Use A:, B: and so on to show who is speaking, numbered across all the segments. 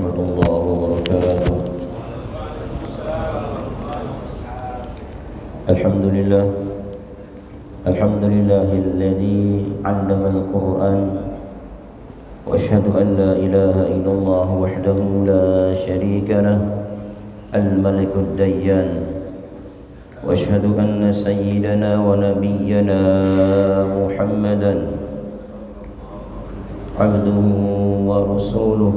A: ورحمة الله وبركاته. الحمد لله الذي علم القرآن، وأشهد أن لا إله إلا الله وحده لا شريك له الملك الديان، وأشهد أن سيدنا ونبينا محمدا عبده ورسوله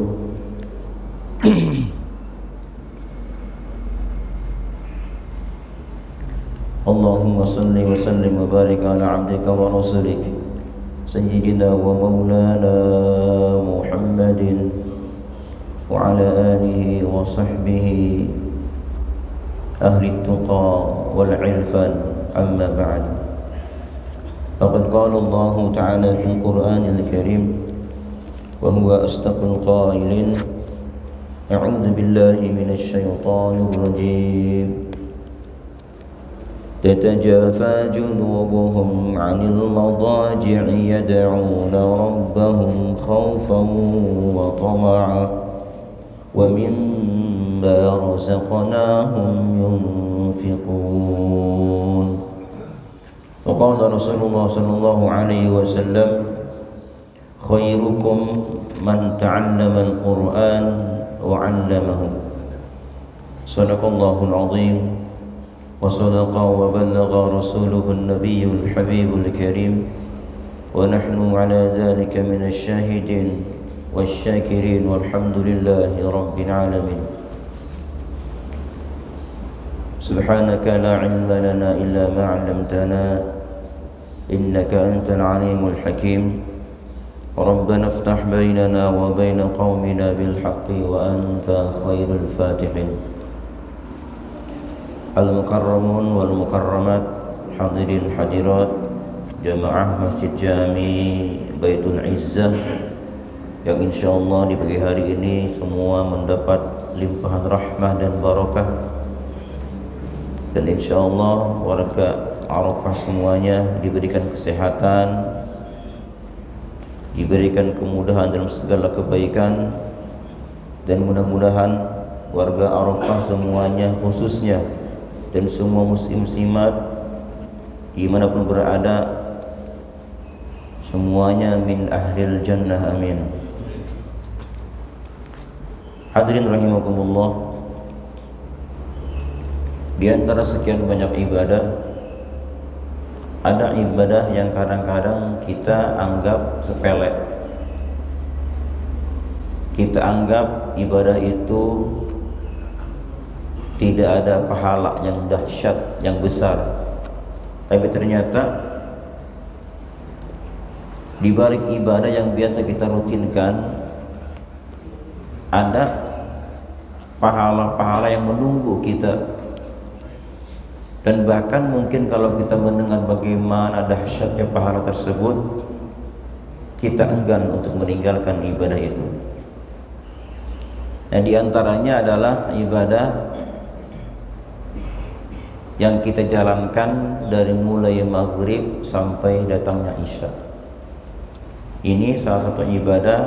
A: اللهم صل وسلم وبارك على عبدك ورسولك سيدنا ومولانا محمد وعلى آله وصحبه أهل التقى والعرفان. أما بعد، فقد قال الله تعالى في القرآن الكريم وهو أصدق القائلين: أعوذ بالله من الشيطان الرجيم، تتجافى جنوبهم عن المضاجع يدعون ربهم خوفا وطمعا ومما رزقناهم ينفقون. وقال رسول الله صلى الله عليه وسلم: خيركم من تعلم القرآن وعلمه. صدق الله العظيم وصدق وبلغ رسوله النبي الحبيب الكريم، ونحن على ذلك من الشاهدين والشاكرين، والحمد لله رب العالمين. سبحانك لا علم لنا إلا ما علمتنا إنك أنت العليم الحكيم. ربنا افتح بيننا وبين قومنا بالحق وأنت خير الفاتحين. Al-mukarramun wal mukarramat, hadirin hadirat jamaah Masjid Jami Baitul Izzah yang insyaallah di pagi hari ini semua mendapat limpahan rahmah dan barakah, dan insyaallah warga Arafah semuanya diberikan kesehatan, diberikan kemudahan dalam segala kebaikan, dan mudah-mudahan warga Arafah semuanya khususnya dan semua muslim-muslimat dimanapun berada semuanya min ahlil jannah, amin. Hadirin rahimakumullah, di antara sekian banyak ibadah, ada ibadah yang kadang-kadang kita anggap sepele. Kita anggap ibadah itu tidak ada pahala yang dahsyat, yang besar. Tapi ternyata di balik ibadah yang biasa kita rutinkan ada pahala-pahala yang menunggu kita. Dan bahkan mungkin kalau kita mendengar bagaimana dahsyatnya pahala tersebut, kita enggan untuk meninggalkan ibadah itu. Dan di antaranya adalah ibadah yang kita jalankan dari mulai maghrib sampai datangnya isya. Ini salah satu ibadah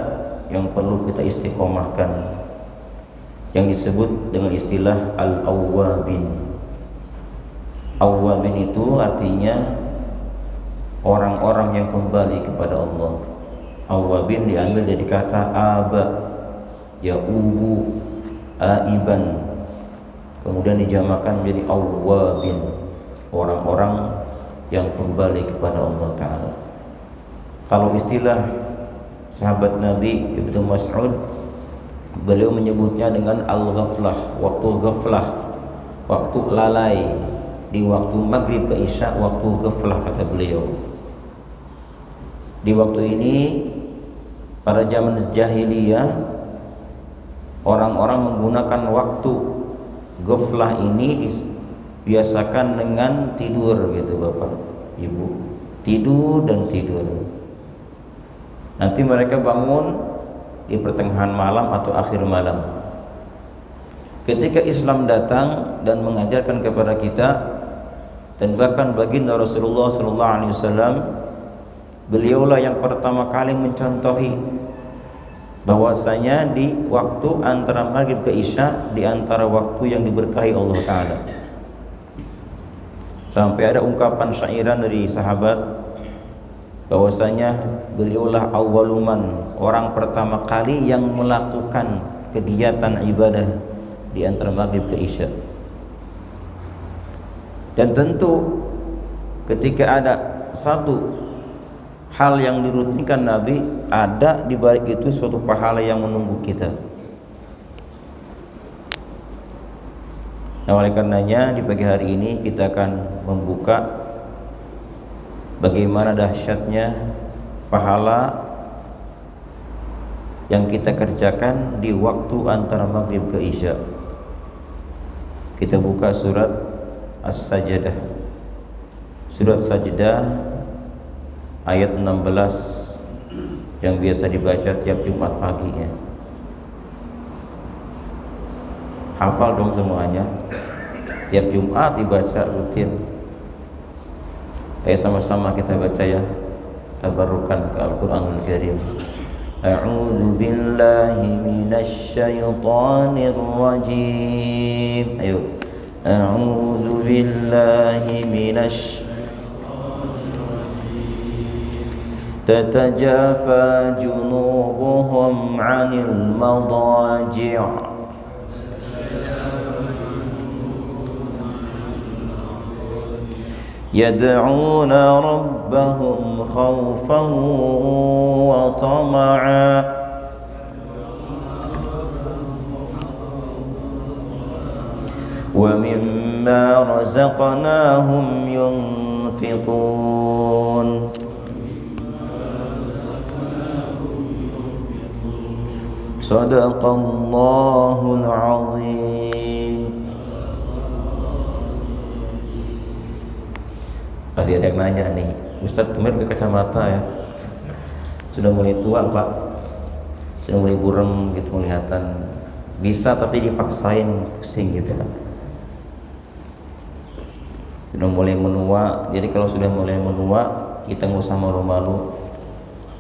A: yang perlu kita istiqomahkan, yang disebut dengan istilah al-awwabin. Awwabin itu artinya orang-orang yang kembali kepada Allah. Awwabin diambil dari kata aba, ya'ubu, aiban, kemudian dijamakan menjadi awwabin, orang-orang yang kembali kepada Allah Ta'ala. Kalau istilah sahabat Nabi Ibnu Mas'ud, beliau menyebutnya dengan al-ghaflah, waktu ghaflah, waktu lalai. Di waktu maghrib ke isya, waktu ghaflah kata beliau. Di waktu ini pada zaman jahiliyah, orang-orang menggunakan waktu ghaflah ini biasakan dengan tidur gitu Bapak Ibu, tidur dan tidur. Nanti mereka bangun di pertengahan malam atau akhir malam. Ketika Islam datang dan mengajarkan kepada kita, dan bahkan baginda Rasulullah SAW, beliaulah yang pertama kali mencontohi bahwasanya di waktu antara maghrib ke isya, di antara waktu yang diberkahi Allah Ta'ala. Sampai ada ungkapan syairan dari sahabat bahwasanya beliaulah awwaluman, orang pertama kali yang melakukan kegiatan ibadah di antara maghrib ke isya. Dan tentu ketika ada satu hal yang dirutinkan Nabi, ada di balik itu suatu pahala yang menunggu kita. Nah, oleh karenanya di pagi hari ini kita akan membuka bagaimana dahsyatnya pahala yang kita kerjakan di waktu antara maghrib ke isya. Kita buka surat As-Sajdah. Surat Sajdah ayat 16 yang biasa dibaca tiap Jumat paginya. Hafal dong semuanya. Tiap Jumat dibaca rutin. Ayo sama-sama kita baca ya. Tabarrukan ke Al-Qur'anul Karim. A'udzu billahi minasy syaithanir rajim. Ayo. A'udzu billahi minasy tatajafa junubuhum 'anil madaji' يدعون ربهم خوفا وطمعا ومما رزقناهم ينفقون صدق الله العظيم. Masih ada yang nanya nih, Ustadz Tumir pakai kacamata ya, sudah mulai tua Pak, sudah mulai burem gitu melihatan. Bisa tapi dipaksain pusing gitu. Sudah mulai menua, jadi kalau sudah mulai menua kita nggak usah malu-malu.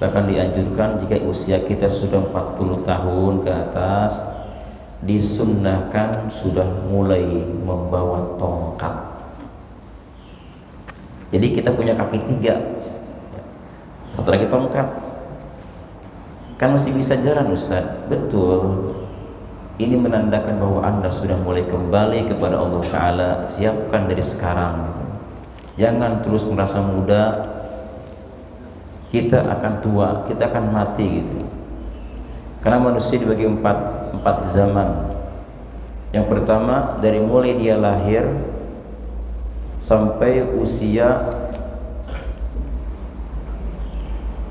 A: Bahkan dianjurkan jika usia kita sudah 40 tahun ke atas, disunnahkan sudah mulai membawa tongkat. Jadi kita punya kaki 3, satu lagi tongkat, kan mesti bisa jalan Ustaz. Betul. Ini menandakan bahwa Anda sudah mulai kembali kepada Allah Ta'ala. Siapkan dari sekarang gitu. Jangan terus merasa muda. Kita akan tua, kita akan mati gitu. Karena manusia dibagi empat zaman. Yang pertama dari mulai dia lahir sampai usia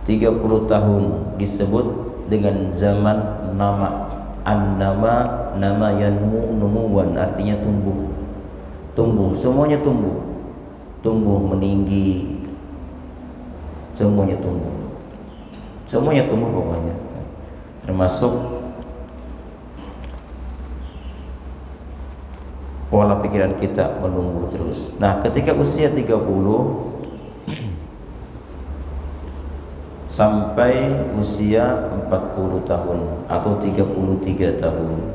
A: 30 tahun disebut dengan zaman nama. Nama numuwan, artinya tumbuh, semuanya tumbuh meninggi, semuanya tumbuh pokoknya, termasuk pola pikiran kita menumbuh terus. Nah, ketika usia 30 sampai usia 40 tahun atau 33 tahun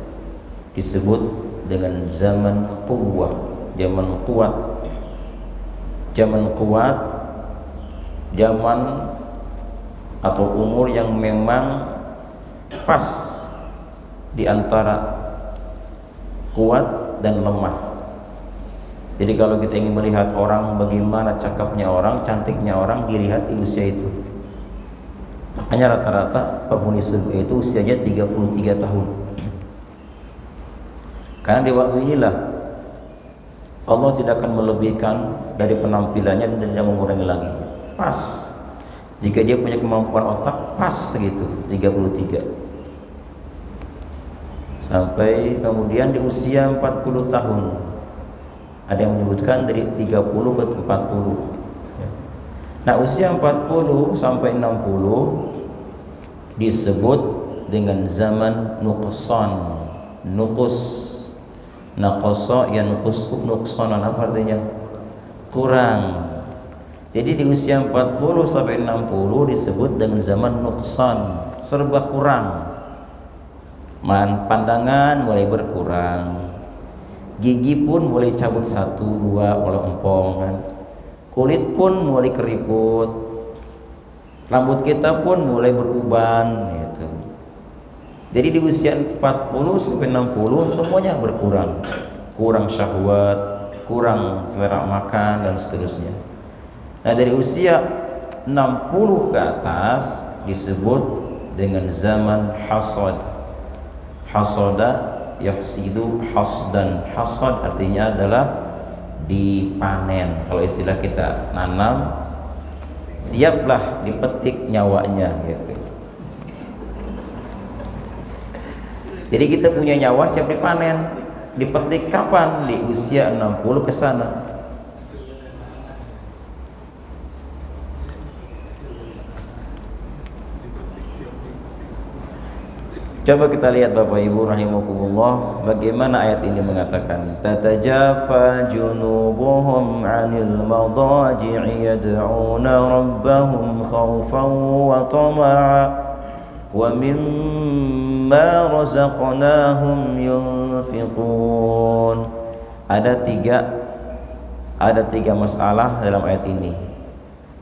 A: disebut dengan zaman quwwah, zaman kuat, zaman atau umur yang memang pas di antara kuat dan lemah. Jadi kalau kita ingin melihat orang bagaimana cakapnya orang, cantiknya orang, dilihat di usia itu. Makanya rata-rata penghuni surga itu usianya 33 tahun. Karena di waktu inilah Allah tidak akan melebihkan dari penampilannya dan tidak mengurangi lagi. Pas. Jika dia punya kemampuan otak, pas segitu, 33. Sampai kemudian di usia 40 tahun. Ada yang menyebutkan dari 30 ke 40. Nah, usia 40 sampai 60 disebut dengan zaman nuqsan. Naqasa yanqus, nuqsanan apa artinya? Kurang. Jadi di usia 40 sampai 60 disebut dengan zaman nuqsan, serba kurang. Pandangan mulai berkurang, gigi pun mulai cabut 1, 2, mulai empong kan. Kulit pun mulai keriput, rambut kita pun mulai beruban gitu. Jadi di usia 40 sampai 60 semuanya berkurang, kurang syahwat, kurang selera makan dan seterusnya. Nah dari usia 60 ke atas disebut dengan zaman hasad. Hasada yahsidu hasdan. Hasad artinya adalah dipanen. Kalau istilah kita nanam, siaplah dipetik nyawanya gitu. Jadi kita punya nyawa siap dipanen. Dipetik kapan? Di usia 60 ke sana. Coba kita lihat Bapak Ibu rahimakumullah, bagaimana ayat ini mengatakan tatajafa junubuhum 'anil madaji'i yad'una rabbahum khaufan wa tama'a wa mimma razaqnahum yunfiqun. Ada tiga masalah dalam ayat ini.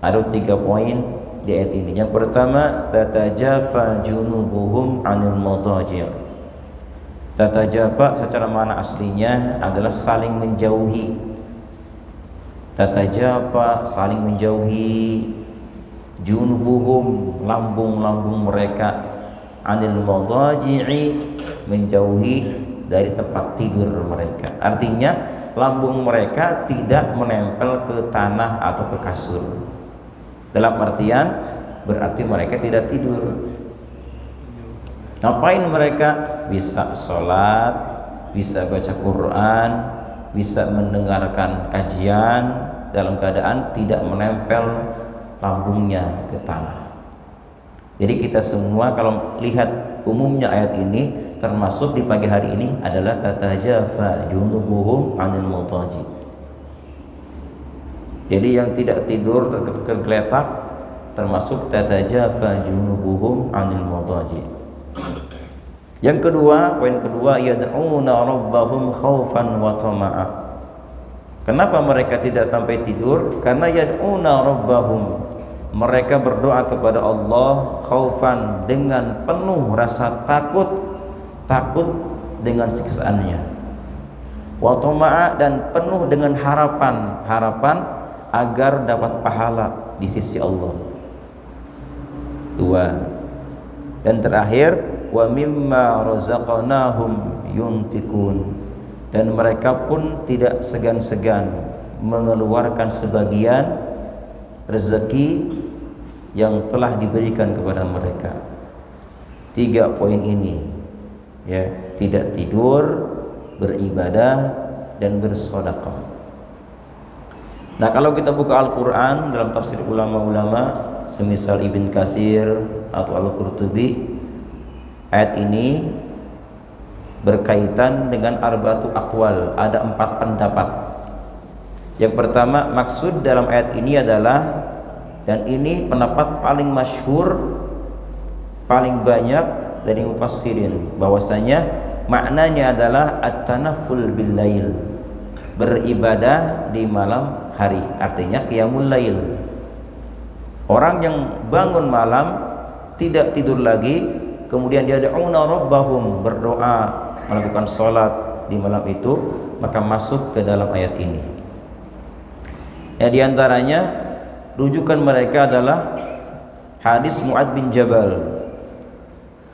A: Ada 3 poin di ayat ini. Yang pertama, tatajafa junubuhum 'anil madaji'. Tatajafa secara makna aslinya adalah saling menjauhi. Tatajafa saling menjauhi, junubuhum lambung-lambung mereka, 'anil madaji'i menjauhi dari tempat tidur mereka. Artinya lambung mereka tidak menempel ke tanah atau ke kasur. Dalam artian berarti mereka tidak tidur. Ngapain mereka? Bisa sholat, bisa baca Quran, bisa mendengarkan kajian dalam keadaan tidak menempel lambungnya ke tanah. Jadi kita semua kalau lihat umumnya ayat ini, termasuk di pagi hari ini adalah tatajafa junubuhum 'anil madaji'. Jadi yang tidak tidur tetap tergeletak, termasuk tatajafa junubuhum 'anil madaji'. Yang kedua, poin kedua, yad'una rabbahum khaufan wa tama'a. Kenapa mereka tidak sampai tidur? Karena yad'una rabbahum, mereka berdoa kepada Allah khaufan, dengan penuh rasa takut dengan siksaannya. Wa tama'a, dan penuh dengan harapan agar dapat pahala di sisi Allah. 2. Dan terakhir, wa mimma razaqnahum yunfikun, dan mereka pun tidak segan-segan mengeluarkan sebagian rezeki yang telah diberikan kepada mereka. 3 poin ini ya, tidak tidur, beribadah, dan bersedekah. Nah kalau kita buka Al-Quran dalam tafsir ulama-ulama semisal Ibn Katsir atau Al-Qurtubi, ayat ini berkaitan dengan arba'atu aqwal, ada 4 pendapat. Yang pertama, maksud dalam ayat ini adalah, dan ini pendapat paling masyhur, paling banyak dari mufassirin, bahwasanya maknanya adalah at-tanafful bil lail, beribadah di malam hari, artinya qiyamul lail. Orang yang bangun malam tidak tidur lagi, kemudian dia da'una rabbahum, berdoa, melakukan sholat di malam itu, maka masuk ke dalam ayat ini. Ya, diantaranya rujukan mereka adalah hadis Mu'adz bin Jabal,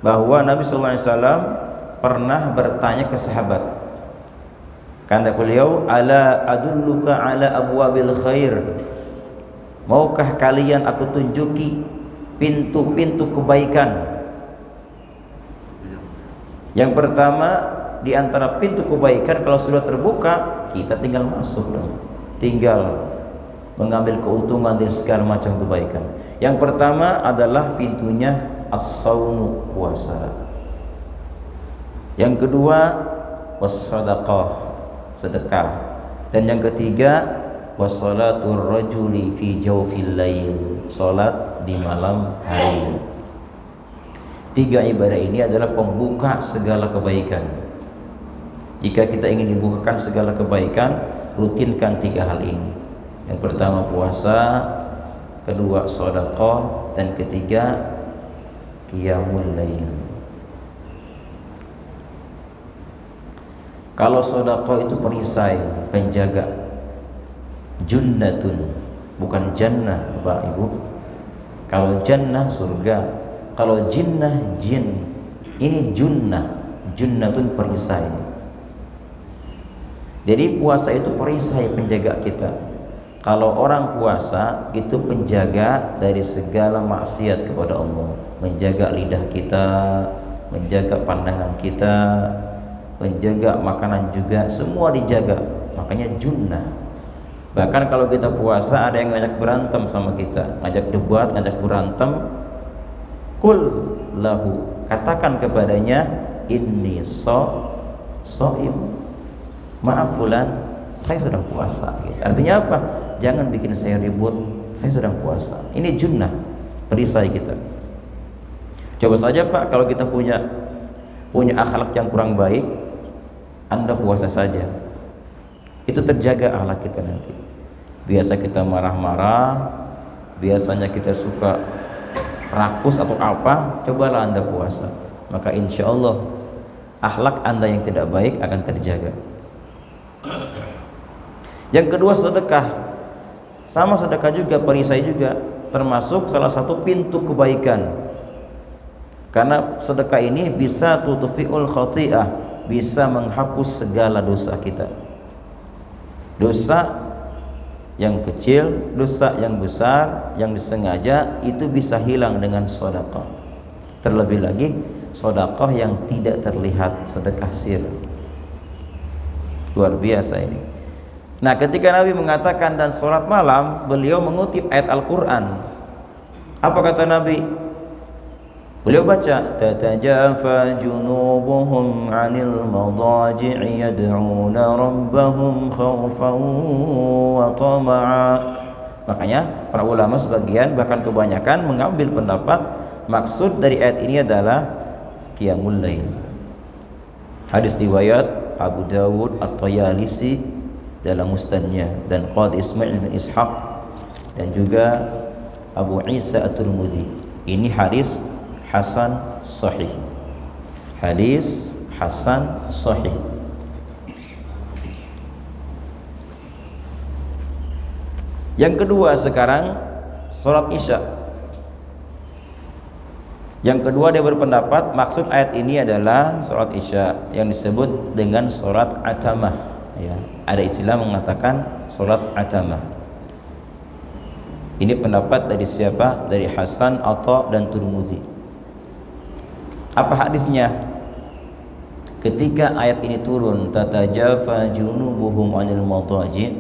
A: bahwa Nabi SAW pernah bertanya ke sahabat, kata beliau, ala adulluka ala abwabil khair, maukah kalian aku tunjuki pintu-pintu kebaikan? Yang pertama, di antara pintu kebaikan kalau sudah terbuka, kita tinggal masuk dong, tinggal mengambil keuntungan dari segala macam kebaikan. Yang pertama adalah pintunya as-saumu, puasa. Yang kedua was-sadaqah, sedekah. Dan yang ketiga wassalatur rajuli fi jawfil lail, salat di malam hari. Tiga ibadah ini adalah pembuka segala kebaikan. Jika kita ingin dibukakan segala kebaikan, rutinkan tiga hal ini. Yang pertama puasa, kedua sedekah, dan ketiga qiyamul lail. Kalau sedekah itu perisai, penjaga, junnatun, bukan jannah Bapak Ibu. Kalau jannah surga, kalau jinnah jin. Ini junnatun perisai. Jadi puasa itu perisai, penjaga kita. Kalau orang puasa itu penjaga dari segala maksiat kepada Allah, menjaga lidah kita, menjaga pandangan kita, menjaga makanan juga, semua dijaga. Makanya junnah. Bahkan kalau kita puasa ada yang ngajak berantem sama kita, ngajak debat, ngajak berantem, kul lahu, katakan kepadanya, inni so'im, maaf fulan, saya sedang puasa. Artinya apa? Jangan bikin saya ribut, saya sedang puasa. Ini junnah, perisai kita. Coba saja Pak, kalau kita punya akhlak yang kurang baik, Anda puasa saja, itu terjaga akhlak kita nanti. Biasa kita marah-marah, biasanya kita suka rakus atau apa, cobalah Anda puasa, maka insya Allah akhlak Anda yang tidak baik akan terjaga. Yang kedua sedekah, sama sedekah juga, perisai juga, termasuk salah satu pintu kebaikan. Karena sedekah ini bisa tutfi'ul khati'ah, bisa menghapus segala dosa kita. Dosa yang kecil, dosa yang besar, yang disengaja, itu bisa hilang dengan sedekah. Terlebih lagi sedekah yang tidak terlihat, sedekah sir. Luar biasa ini. Nah, ketika Nabi mengatakan dan sholat malam, beliau mengutip ayat Al-Quran. Apa kata Nabi? Beliau baca, tatajafa junubuhum 'anil madaji'i yad'una rabbahum khaufan wa tama'a. Makanya para ulama sebagian, bahkan kebanyakan, mengambil pendapat maksud dari ayat ini adalah qiyamul lail. Hadis riwayat Abu Dawud At-Tayalisi dalam musnadnya, dan Qadhi Ismail bin Ishaq, dan juga Abu Isa At-Tirmidzi. Ini hadis hasan sahih. Hadis hasan sahih. Yang kedua sekarang salat Isya. Yang kedua dia berpendapat maksud ayat ini adalah salat Isya yang disebut dengan salat atamah, ya. Ada istilah mengatakan salat atamah. Ini pendapat dari siapa? Dari Hasan, Atha, dan Tirmidzi. Apa hadisnya? Ketika ayat ini turun, tatajafa junubuhum 'anil madaji',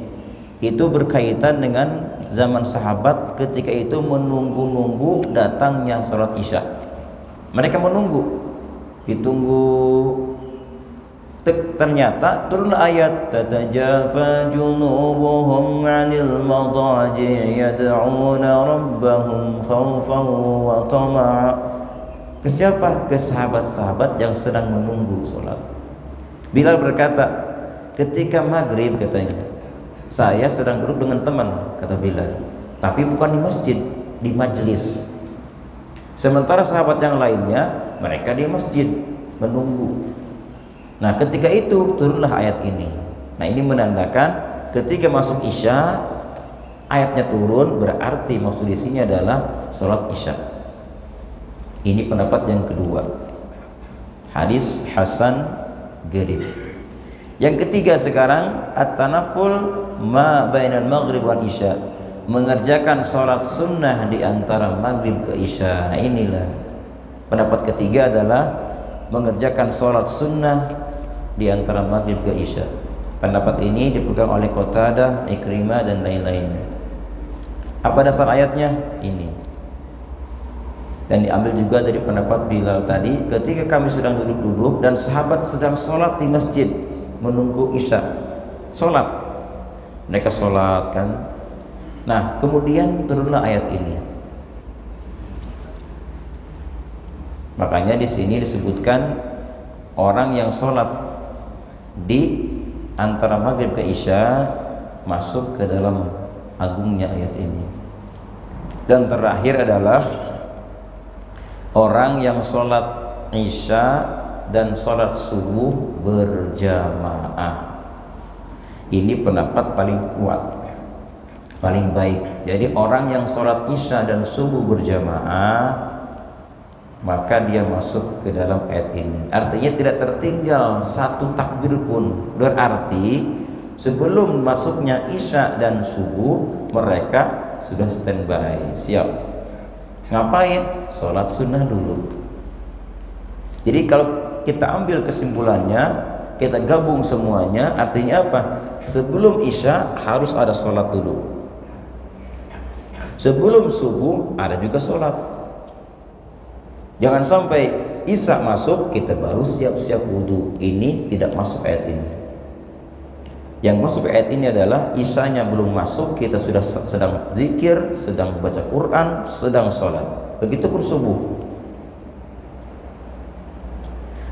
A: itu berkaitan dengan zaman sahabat ketika itu menunggu-nunggu datangnya salat Isya. Mereka menunggu, ditunggu, ternyata turun ayat tatajafa junubuhum 'anil madaji' yad'una rabbahum khaufan wa tama'a. Ke siapa? Ke sahabat-sahabat yang sedang menunggu sholat. Bilal berkata, ketika maghrib katanya, saya sedang duduk dengan teman, kata Bilal, tapi bukan di masjid, di majlis. Sementara sahabat yang lainnya, mereka di masjid menunggu. Nah, ketika itu turunlah ayat ini. Nah, ini menandakan ketika masuk Isya, ayatnya turun, berarti maksud di sini adalah sholat Isya. Ini pendapat yang kedua. Hadis hasan gharib. Yang ketiga sekarang at-tanaful ma bainal maghrib wal isya, mengerjakan sholat sunnah di antara maghrib ke isya. Nah, inilah pendapat ketiga adalah mengerjakan sholat sunnah di antara maghrib ke isya. Pendapat ini dipegang oleh Qatadah, Ikrimah, dan lain-lainnya. Apa dasar ayatnya? Ini. Dan diambil juga dari pendapat Bilal tadi, ketika kami sedang duduk-duduk dan sahabat sedang sholat di masjid menunggu isya, sholat, mereka sholat kan. Nah, kemudian turunlah ayat ini. Makanya di sini disebutkan orang yang sholat di antara maghrib ke isya masuk ke dalam agungnya ayat ini. Dan terakhir adalah orang yang sholat isya dan sholat subuh berjamaah. Ini pendapat paling kuat, paling baik. Jadi orang yang sholat isya dan subuh berjamaah, maka dia masuk ke dalam ayat ini. Artinya tidak tertinggal satu takbir pun. Berarti sebelum masuknya isya dan subuh, mereka sudah standby, siap. Ngapain? Sholat sunnah dulu. Jadi kalau kita ambil kesimpulannya, kita gabung semuanya, artinya apa? Sebelum isya harus ada sholat dulu. Sebelum subuh ada juga sholat. Jangan sampai isya masuk kita baru siap-siap wudhu. Ini tidak masuk ayat ini. Yang masuk ayat ini adalah isyanya belum masuk, kita sudah sedang zikir, sedang baca Quran, sedang sholat. Begitupun subuh.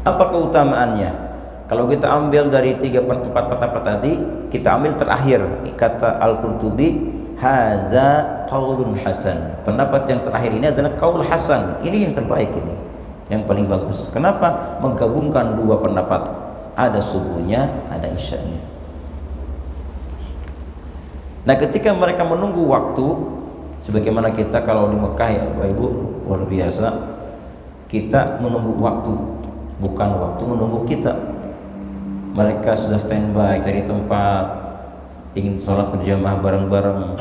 A: Apa keutamaannya? Kalau kita ambil dari 3-4 pendapat tadi, kita ambil terakhir kata Al-Qurtubi, hadza qaulun hasan. Pendapat yang terakhir ini adalah qaul hasan. Ini yang terbaik, ini yang paling bagus. Kenapa? Menggabungkan dua pendapat, ada subuhnya, ada isyanya. Nah, ketika mereka menunggu waktu, sebagaimana kita kalau di Mekah ya Bapak Ibu, luar biasa, kita menunggu waktu, bukan waktu menunggu kita. Mereka sudah standby dari tempat, ingin sholat berjamaah bareng-bareng.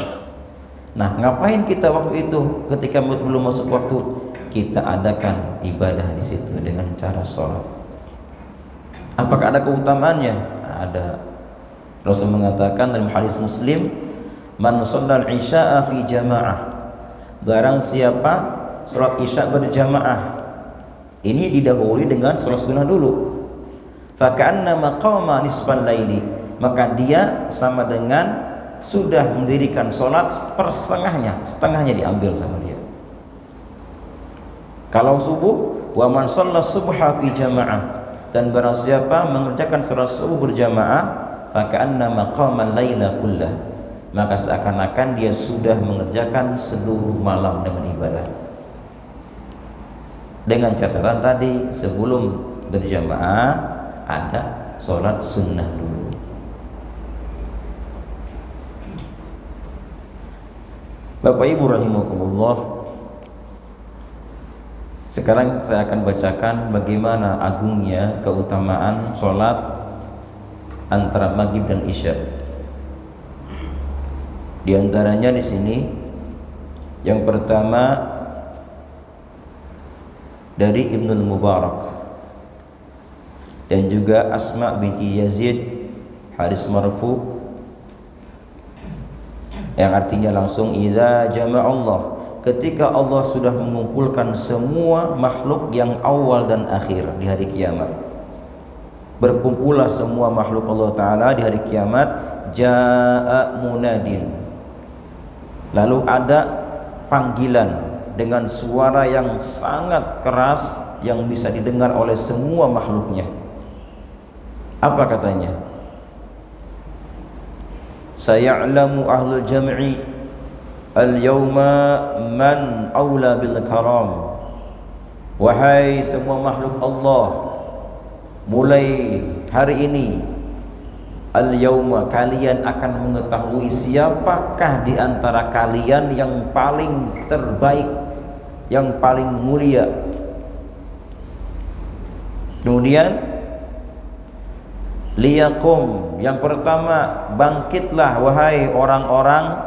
A: Nah, ngapain kita waktu itu ketika belum masuk waktu? Kita adakan ibadah di situ dengan cara sholat. Apakah ada keutamaannya? Ada. Rasul mengatakan dalam hadis Muslim, man shallal isya'a fi jamaah, barang siapa sholat isya berjamaah, ini didahului dengan sholat sunnah dulu, faka'annama qama nisfal laili, maka dia sama dengan sudah mendirikan sholat setengahnya diambil sama dia. Kalau subuh, wa man shallas subha fi jamaah, dan barang siapa mengerjakan sholat subuh berjamaah, faka'annama qama laila kullah, maka seakan-akan dia sudah mengerjakan seluruh malam dengan ibadah. Dengan catatan tadi, sebelum berjamaah ada sholat sunnah dulu. Bapak Ibu rahimakumullah, sekarang saya akan bacakan bagaimana agungnya keutamaan sholat antara maghrib dan isya. Di antaranya di sini yang pertama dari Ibnul Mubarak dan juga Asma binti Yazid, hadis marfu yang artinya langsung, idza jama'allah, ketika Allah sudah mengumpulkan semua makhluk yang awal dan akhir di hari kiamat, berkumpullah semua makhluk Allah Ta'ala di hari kiamat, ja'a munadin, lalu ada panggilan dengan suara yang sangat keras yang bisa didengar oleh semua makhluknya. Apa katanya? Saya'lamu ahlul jam'i al-yawma man awla bil karam. Wahai semua makhluk Allah, mulai hari ini, al-yawma, kalian akan mengetahui siapakah di antara kalian yang paling terbaik, yang paling mulia. Kemudian liyakum, yang pertama, bangkitlah wahai orang-orang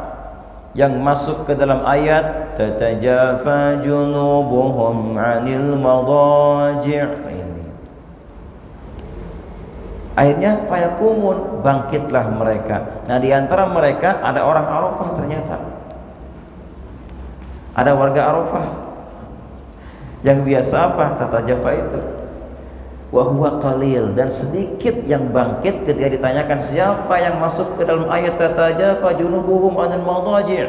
A: yang masuk ke dalam ayat tatajafa junubuhum 'anil madaji'. Akhirnya fayakumun, bangkitlah mereka. Nah, di antara mereka ada orang Arafah, ternyata ada warga Arafah yang biasa apa? Tatajafa itu wa huwa qalil, dan sedikit yang bangkit ketika ditanyakan siapa yang masuk ke dalam ayat tatajafa junubuhum 'anil madaji',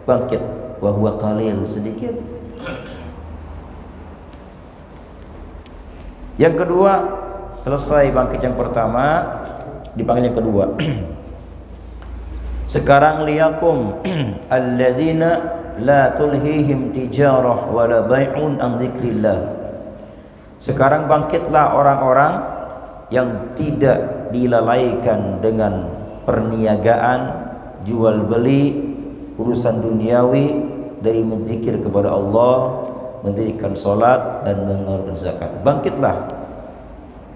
A: bangkit wa huwa qalil, sedikit. Yang kedua, selesai bangkit yang pertama, dipanggil yang kedua. Sekarang liyakum alladzina la tulhihim tijarah wala bai'un an dzikrillah. Sekarang bangkitlah orang-orang yang tidak dilalaikan dengan perniagaan, jual beli, urusan duniawi dari menzikir kepada Allah, mendirikan salat dan mengeluarkan zakat.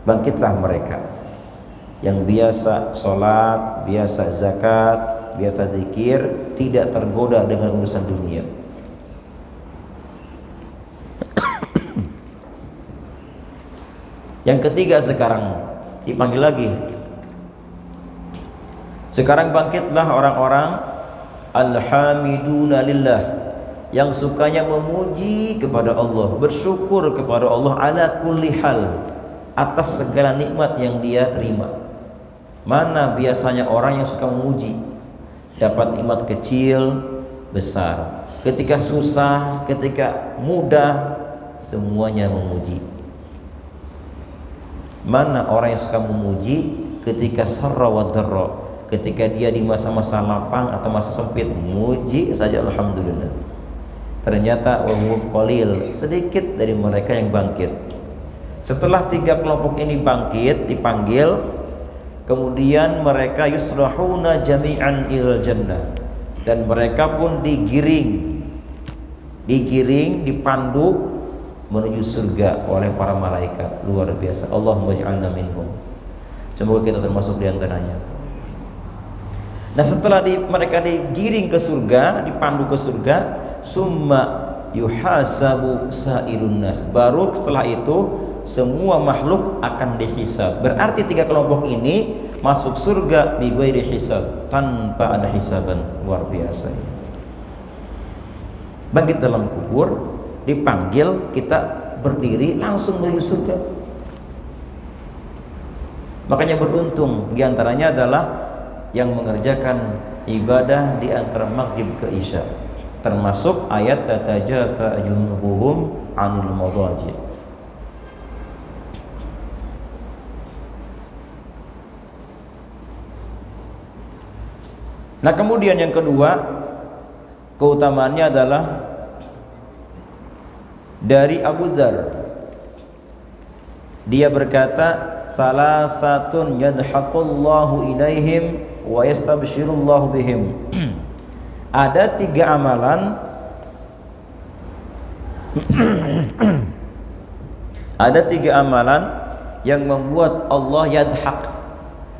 A: Bangkitlah mereka yang biasa salat, biasa zakat, biasa zikir, tidak tergoda dengan urusan dunia. Yang ketiga sekarang dipanggil lagi. Sekarang bangkitlah orang-orang alhamiduna lillah, yang sukanya memuji kepada Allah, bersyukur kepada Allah ala kulli hal, atas segala nikmat yang dia terima. Mana biasanya orang yang suka memuji, dapat nikmat kecil, besar, ketika susah, ketika mudah, semuanya memuji. Mana orang yang suka memuji ketika sarra wa dharra, ketika dia di masa-masa lapang atau masa sempit, memuji saja alhamdulillah. Ternyata qalil, sedikit dari mereka yang bangkit. Setelah tiga kelompok ini bangkit, dipanggil, kemudian mereka yusrahuna jami'an ilal jannah, dan mereka pun digiring, dipandu menuju surga oleh para malaikat. Luar biasa. Allahumma ij'alna minhum. Semoga kita termasuk di antaranya. Nah, setelah mereka digiring ke surga, dipandu ke surga, summa yuhasabu sairun nas, baru setelah itu semua makhluk akan dihisab. Berarti tiga kelompok ini masuk surga bighairi hisab, tanpa ada hisaban. Luar biasa. Bangkit dalam kubur, dipanggil, kita berdiri langsung menuju surga. Makanya beruntung diantaranya adalah yang mengerjakan ibadah di antara maghrib ke isya, termasuk ayat tatajafa junubuhum 'anil madaji. Nah, kemudian yang kedua, keutamaannya adalah dari Abu Dzar. Dia berkata, salasatun yadhaqullahu ilaihim wa yastabshirullahu bihim. Ada tiga amalan ada tiga amalan yang membuat Allah yadhaq.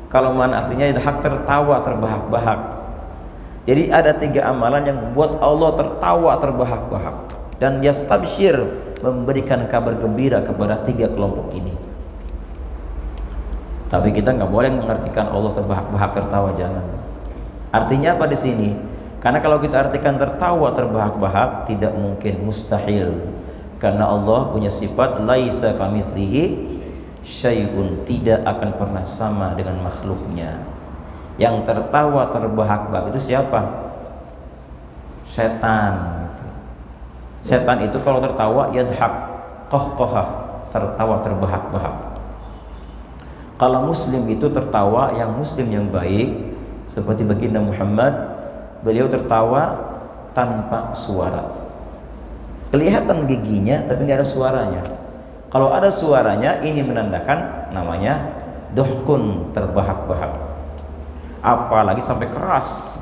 A: Kalau mana aslinya yadhaq, tertawa terbahak-bahak. Jadi ada tiga amalan yang membuat Allah tertawa terbahak-bahak, dan yastabshir, memberikan kabar gembira kepada tiga kelompok ini. Tapi kita nggak boleh mengartikan Allah terbahak-bahak tertawa, jangan. Artinya apa di sini? Karena kalau kita artikan tertawa terbahak-bahak, tidak mungkin, mustahil. Karena Allah punya sifat laisa kamitslihi syai'un, tidak akan pernah sama dengan makhluknya. Yang tertawa terbahak-bahak itu siapa? Setan. Setan itu kalau tertawa yadhaq, qahqahah, tertawa terbahak-bahak. Kalau muslim itu tertawa, yang muslim yang baik seperti baginda Muhammad, beliau tertawa tanpa suara. Kelihatan giginya tapi nggak ada suaranya. Kalau ada suaranya, ini menandakan namanya dohkun, terbahak-bahak. Apalagi sampai keras,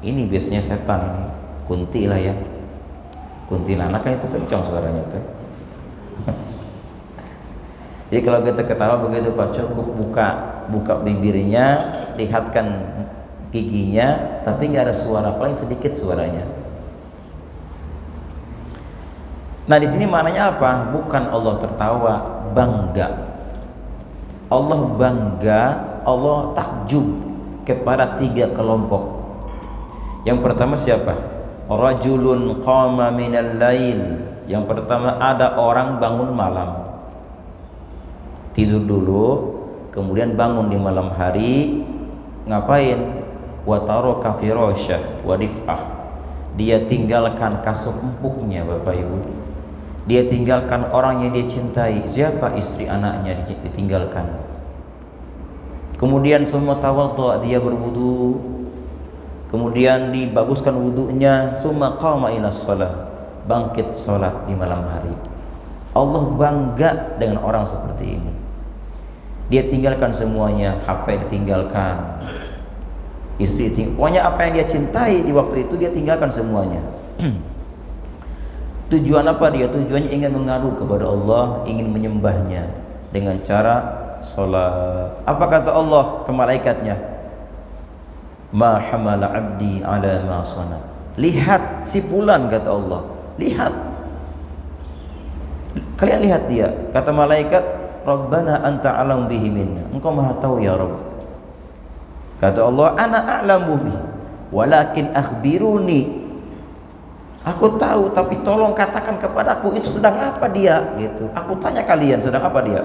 A: ini biasanya setan ini. Kunti lah ya, kuntilanak kan itu kencang suaranya tuh. Jadi kalau kita ketawa begitu, Pak, cukup buka bibirnya, lihatkan giginya, tapi nggak ada suara, paling sedikit suaranya. Nah, di sini maknanya apa? Bukan Allah tertawa, bangga. Allah bangga, Allah takjub kepada tiga kelompok. Yang pertama siapa? Rajulun qama minal lail. Yang pertama, ada orang bangun malam, tidur dulu, kemudian bangun di malam hari. Ngapain? Wa taraka firasyah wa dif'ah. Dia tinggalkan kasur empuknya, Bapak Ibu. Dia tinggalkan orang yang dia cintai. Siapa? Istri, anaknya ditinggalkan. Kemudian semua tawadhu, dia berwudu. Kemudian dibaguskan wudunya. Summa qama ila shalah, bangkit salat di malam hari. Allah bangga dengan orang seperti ini. Dia tinggalkan semuanya, HP ditinggalkan, istri pokoknya apa yang dia cintai di waktu itu dia tinggalkan semuanya. Tujuan apa dia? Tujuannya ingin mengadu kepada Allah, ingin menyembahnya dengan cara salat. Apa kata Allah ke malaikatnya? Ma hamala abdi ala ma sana. Lihat si fulan, kata Allah. Lihat. Kalian lihat dia. Kata malaikat, Rabbana anta alam bihi minna. Engkau maha tahu ya Rabb. Kata Allah, ana a'lamu bihi walakin akhbiruni. Aku tahu, tapi tolong katakan kepadaku itu sedang apa dia, gitu. Aku tanya kalian sedang apa dia.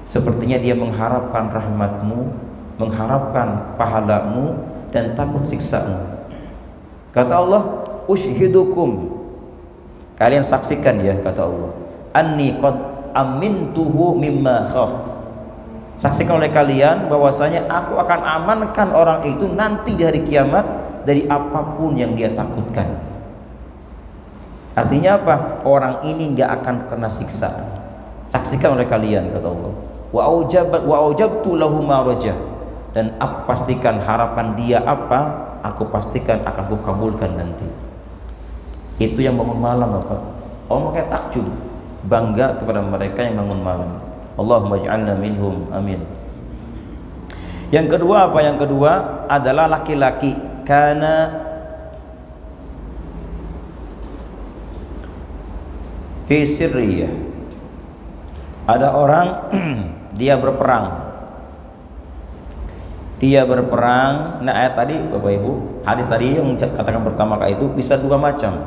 A: Sepertinya dia mengharapkan rahmatmu, mengharapkan pahalamu, dan takut siksamu. Kata Allah, ushidukum, kalian saksikan ya, kata Allah, anni qad amintuhu mimma khaf. Saksikan oleh kalian bahwasanya aku akan amankan orang itu nanti di hari kiamat dari apapun yang dia takutkan. Artinya apa? Orang ini nggak akan kena siksa. Saksikan oleh kalian, kata Allah. Wa aujabtu lahu ma raja, dan aku pastikan harapan dia apa, aku pastikan akan kukabulkan nanti. Itu yang bangun malam, Bapak. Allah kayak takjub, bangga kepada mereka yang bangun malam. Allahumma ij'alna minhum, amin. Yang kedua apa? Yang kedua adalah laki-laki. Karena fi sirriyah, ada orang dia berperang. Nah, ayat tadi Bapak Ibu, hadis tadi yang katakan pertama kali itu bisa dua macam.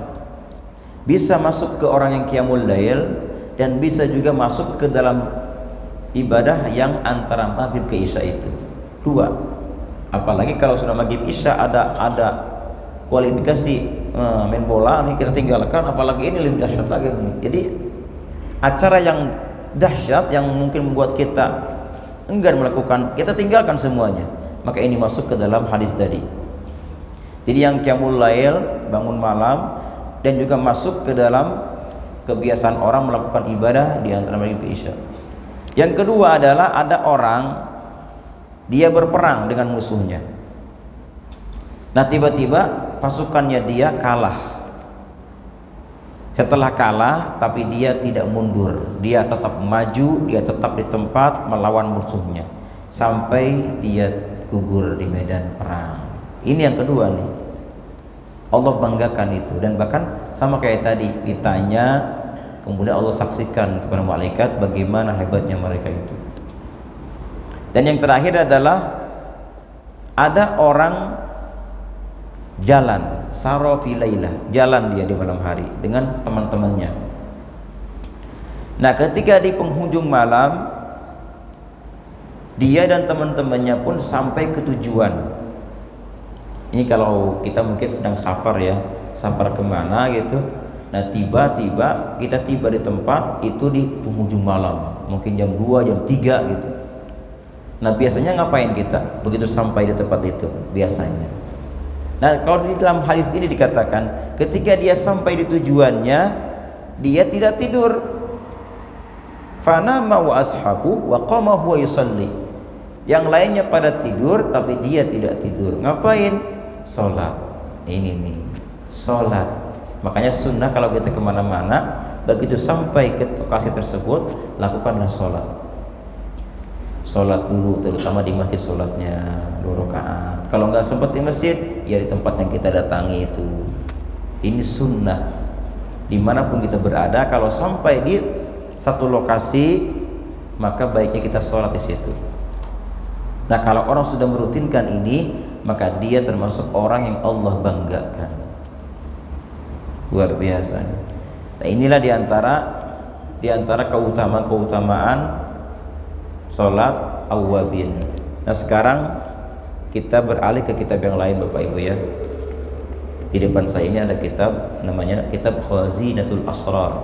A: Bisa masuk ke orang yang qiyamul lail, dan bisa juga masuk ke dalam ibadah yang antara maghrib ke isya itu. Dua. Apalagi kalau sudah maghrib isya ada kualifikasi main bola nih, kita tinggalkan. Apalagi ini lebih dahsyat lagi. Jadi acara yang dahsyat yang mungkin membuat kita enggan melakukan, kita tinggalkan semuanya. Maka ini masuk ke dalam hadis tadi. Jadi yang qiyamul lail, bangun malam, dan juga masuk ke dalam kebiasaan orang melakukan ibadah di antara maghrib ke isya. Yang kedua adalah ada orang dia berperang dengan musuhnya. Nah, tiba-tiba pasukannya dia kalah. Setelah kalah, tapi dia tidak mundur, dia tetap maju, dia tetap di tempat melawan musuhnya sampai dia gugur di medan perang. Ini yang kedua nih. Allah banggakan itu, dan bahkan sama kayak tadi ditanya, kemudian Allah saksikan kepada malaikat bagaimana hebatnya mereka itu. Dan yang terakhir adalah ada orang jalan sarofi lailah, jalan dia di malam hari dengan teman-temannya. Nah, ketika di penghujung malam, dia dan teman-temannya pun sampai ke tujuan. Ini kalau kita mungkin sedang safar ya, safar kemana gitu. Nah, tiba-tiba kita tiba di tempat itu di penghujung malam, mungkin jam 2, jam 3 gitu. Nah, biasanya ngapain kita begitu sampai di tempat itu? Biasanya, nah, kalau di dalam hadis ini dikatakan ketika dia sampai di tujuannya, dia tidak tidur. Fanama wa ashabu wa qama huwa yusalli. Yang lainnya pada tidur, tapi dia tidak tidur. Ngapain? Sholat. Ini nih, sholat. Makanya sunnah kalau kita kemana-mana, begitu sampai ke lokasi tersebut, lakukanlah sholat. Sholat dulu, terutama di masjid sholatnya 2 rakaat. Kalau nggak sempat di masjid, ya di tempat yang kita datangi itu. Ini sunnah. Dimanapun kita berada, kalau sampai di satu lokasi, maka baiknya kita sholat di situ. Nah, kalau orang sudah merutinkan ini, maka dia termasuk orang yang Allah banggakan. Luar biasa. Nah, inilah diantara keutamaan sholat awwabin. Nah, sekarang kita beralih ke kitab yang lain Bapak Ibu ya. Di depan saya ini ada kitab namanya kitab Khazinatul Asrar.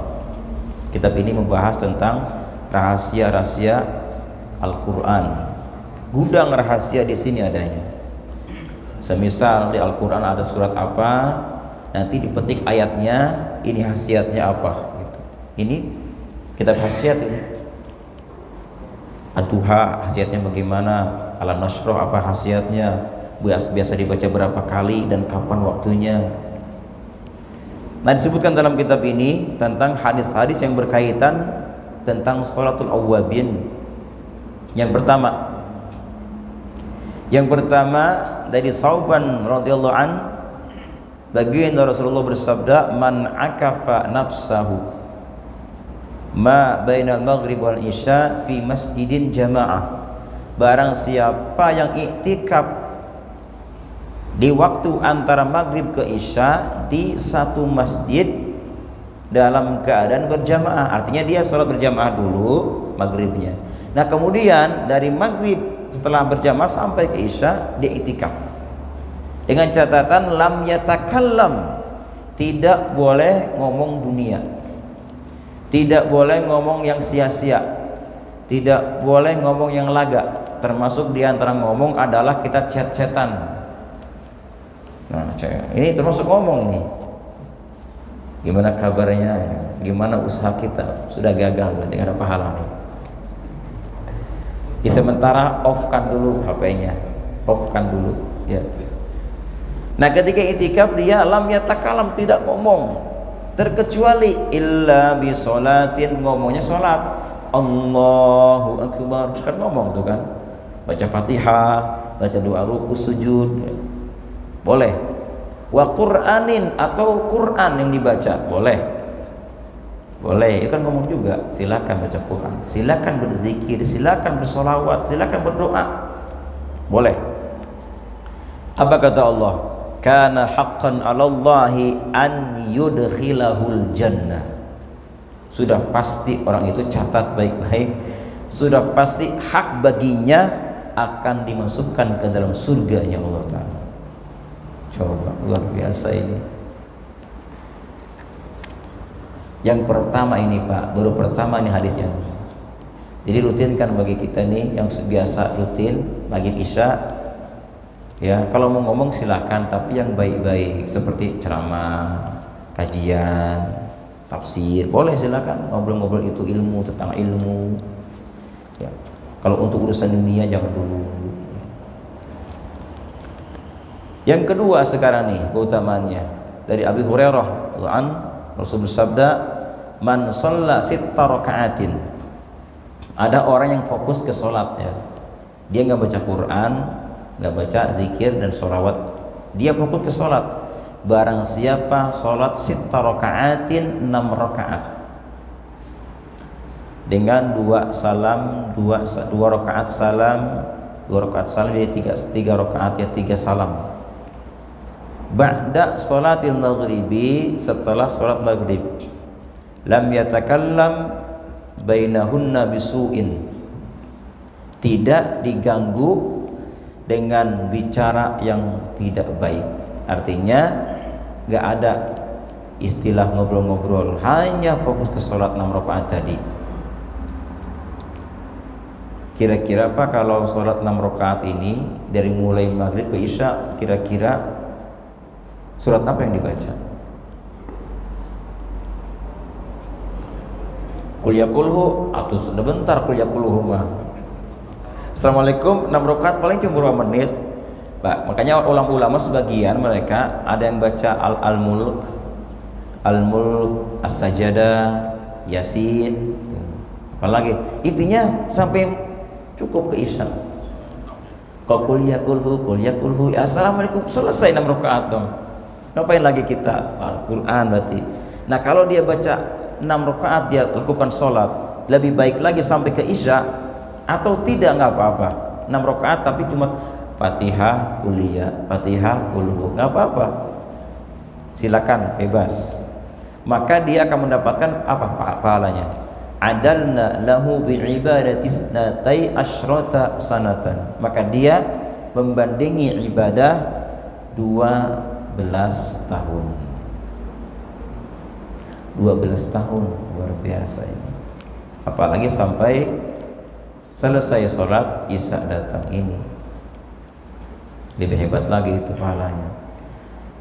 A: Kitab ini membahas tentang rahasia-rahasia Al-Qur'an. Gudang rahasia di sini adanya. Semisal di Al-Qur'an ada surat apa, nanti dipetik ayatnya, ini khasiatnya apa gitu. Ini kitab khasiat ini. Ad-Duha khasiatnya bagaimana, Al-Nashrah apa khasiatnya, biasa dibaca berapa kali dan kapan waktunya. Nah, disebutkan dalam kitab ini tentang hadis-hadis yang berkaitan tentang sholatul awwabin. Yang pertama dari Sauban radhiyallahu an, baginda Rasulullah bersabda, man akafa nafsahu ma bainal maghrib wal isya fi masjidin jamaah, barang siapa yang iktikaf di waktu antara maghrib ke isya di satu masjid dalam keadaan berjamaah, artinya dia sholat berjamaah dulu maghribnya, nah kemudian dari maghrib setelah berjamaah sampai ke isya dia iktikaf, dengan catatan lam yatakallam, tidak boleh ngomong dunia, tidak boleh ngomong yang sia-sia, tidak boleh ngomong yang laga, termasuk diantara ngomong adalah kita chat-chatan. Nah, ini termasuk ngomong ini. Gimana kabarnya? Gimana usaha kita? Sudah gagal berarti nggak ada pahala nih. Sementara off-kan dulu HP-nya, off-kan dulu ya. Nah, ketika itikaf dia lam yatakalam, tidak ngomong, terkecuali illa bi sholatin, ngomongnya sholat. Allahu akbar, kan ngomong tuh kan, baca Fatihah, baca doa ruku sujud ya. Boleh. Wa Qur'anin, atau Qur'an yang dibaca boleh. Boleh, itu kan ngomong juga. Silakan baca Quran, silakan berzikir, silakan bersolawat, silakan berdoa. Boleh. Apa kata Allah? Kana haqqan 'alallahi an yudkhilahul jannah. Sudah pasti orang itu, catat baik-baik, sudah pasti hak baginya akan dimasukkan ke dalam surganya Allah Ta'ala. Coba, luar biasa ini. Yang pertama ini Pak, baru pertama ini hadisnya. Jadi rutinkan bagi kita nih yang biasa rutin maghrib isya ya, kalau mau ngomong silakan, tapi yang baik-baik seperti ceramah, kajian, tafsir, boleh silakan ngobrol-ngobrol, itu ilmu, tentang ilmu ya. Kalau untuk urusan dunia jangan dulu. Yang kedua sekarang nih keutamaannya dari Abi Hurairah radhiyallahu an, Rasul bersabda, man shalla sitta raka'atin. Ada orang yang fokus ke sholat ya, dia nggak baca Quran, nggak baca zikir dan sholawat, dia fokus ke sholat. Barang siapa sholat sitta raka'atin, 6 rakaat dengan 2 salam, 2 rakaat salam, 2 rakaat salam, jadi 3 rakaat ya, 3 salam. Ba'da sholatil maghribi, setelah sholat maghrib, lam yatakallam bainahunna bisu'in, tidak diganggu dengan bicara yang tidak baik. Artinya gak ada istilah ngobrol-ngobrol, hanya fokus ke sholat 6 rakaat tadi. Kira-kira Pak, kalau sholat 6 rakaat ini dari mulai maghrib ke isya, kira-kira surat apa yang dibaca? Qul ya kulhu, atau sebentar qul ya kulhu mah. Assalamualaikum 6 rakaat paling cuma berapa menit Pak. Makanya ulama-ulama sebagian mereka ada yang baca al-mulk, as-sajadah, yasin, apalagi intinya sampai cukup ke isya. Qul ya kulhu, assalamualaikum, selesai 6 rakaat dong. Ngapain lagi kita Al-Quran berarti. Nah, kalau dia baca 6 rakaat dia lakukan sholat, lebih baik lagi sampai ke isya, atau tidak nggak apa-apa 6 rakaat tapi cuma Fatihah, kuliah, Fatihah, kulhu, nggak apa-apa, silakan bebas. Maka dia akan mendapatkan apa pahalanya? Adalna lahu bi'ibadati isnatai asyrata sanatan. Maka dia membandingi ibadah tahun. 12 tahun, luar biasa ini. Apalagi sampai selesai sholat isya datang ini, lebih hebat lagi itu pahalanya.